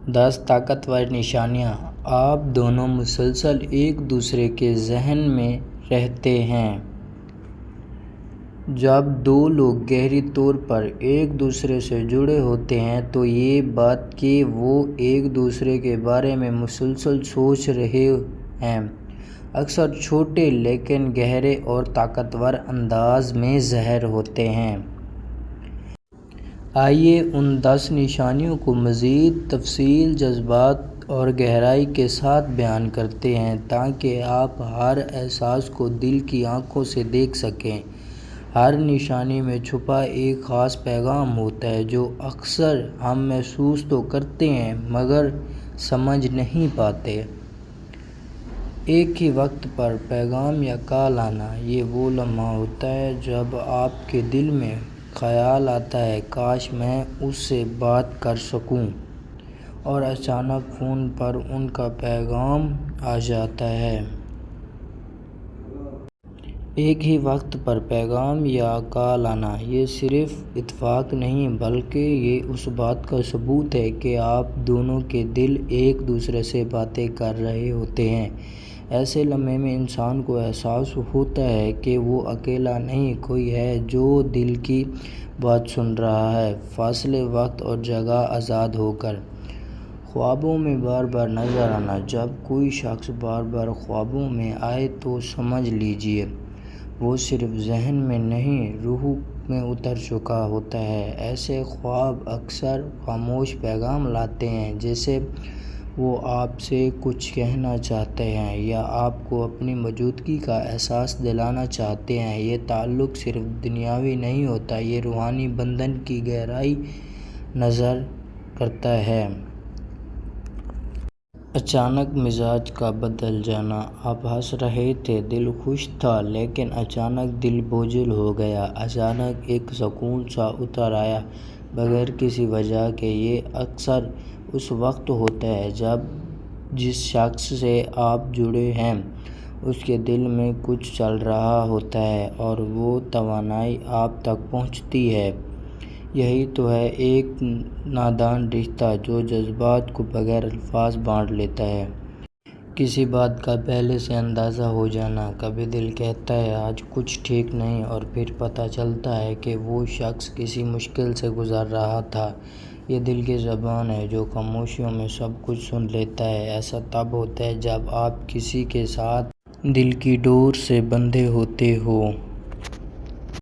10 طاقتور نشانیاں آپ دونوں مسلسل ایک دوسرے کے ذہن میں رہتے ہیں۔ جب دو لوگ گہری طور پر ایک دوسرے سے جڑے ہوتے ہیں تو یہ بات کہ وہ ایک دوسرے کے بارے میں مسلسل سوچ رہے ہیں اکثر چھوٹے لیکن گہرے اور طاقتور انداز میں ظاہر ہوتے ہیں۔ آئیے ان 10 نشانیوں کو مزید تفصیل، جذبات اور گہرائی کے ساتھ بیان کرتے ہیں تاکہ آپ ہر احساس کو دل کی آنکھوں سے دیکھ سکیں۔ ہر نشانی میں چھپا ایک خاص پیغام ہوتا ہے جو اکثر ہم محسوس تو کرتے ہیں مگر سمجھ نہیں پاتے۔ ایک ہی وقت پر پیغام یا کال آنا، یہ وہ لمحہ ہوتا ہے جب آپ کے دل میں خیال آتا ہے کاش میں اس سے بات کر سکوں، اور اچانک فون پر ان کا پیغام آ جاتا ہے۔ ایک ہی وقت پر پیغام یا کال آنا، یہ صرف اتفاق نہیں بلکہ یہ اس بات کا ثبوت ہے کہ آپ دونوں کے دل ایک دوسرے سے باتیں کر رہے ہوتے ہیں۔ ایسے لمحے میں انسان کو احساس ہوتا ہے کہ وہ اکیلا نہیں، کوئی ہے جو دل کی بات سن رہا ہے، فاصلے، وقت اور جگہ آزاد ہو کر۔ خوابوں میں بار بار نظر آنا، جب کوئی شخص بار بار خوابوں میں آئے تو سمجھ لیجیے وہ صرف ذہن میں نہیں روح میں اتر چکا ہوتا ہے۔ ایسے خواب اکثر خاموش پیغام لاتے ہیں، جیسے وہ آپ سے کچھ کہنا چاہتے ہیں یا آپ کو اپنی موجودگی کا احساس دلانا چاہتے ہیں۔ یہ تعلق صرف دنیاوی نہیں ہوتا، یہ روحانی بندھن کی گہرائی ظاہر کرتا ہے۔ اچانک مزاج کا بدل جانا، آپ ہنس رہے تھے، دل خوش تھا لیکن اچانک دل بوجھل ہو گیا۔ اچانک ایک سکون سا اتر آیا بغیر کسی وجہ کے۔ یہ اکثر اس وقت ہوتا ہے جب جس شخص سے آپ جڑے ہیں اس کے دل میں کچھ چل رہا ہوتا ہے اور وہ توانائی آپ تک پہنچتی ہے۔ یہی تو ہے ایک نادان رشتہ جو جذبات کو بغیر الفاظ بانٹ لیتا ہے۔ کسی بات کا پہلے سے اندازہ ہو جانا، کبھی دل کہتا ہے آج کچھ ٹھیک نہیں اور پھر پتہ چلتا ہے کہ وہ شخص کسی مشکل سے گزر رہا تھا۔ یہ دل کی زبان ہے جو خاموشیوں میں سب کچھ سن لیتا ہے۔ ایسا تب ہوتا ہے جب آپ کسی کے ساتھ دل کی ڈور سے بندھے ہوتے ہو۔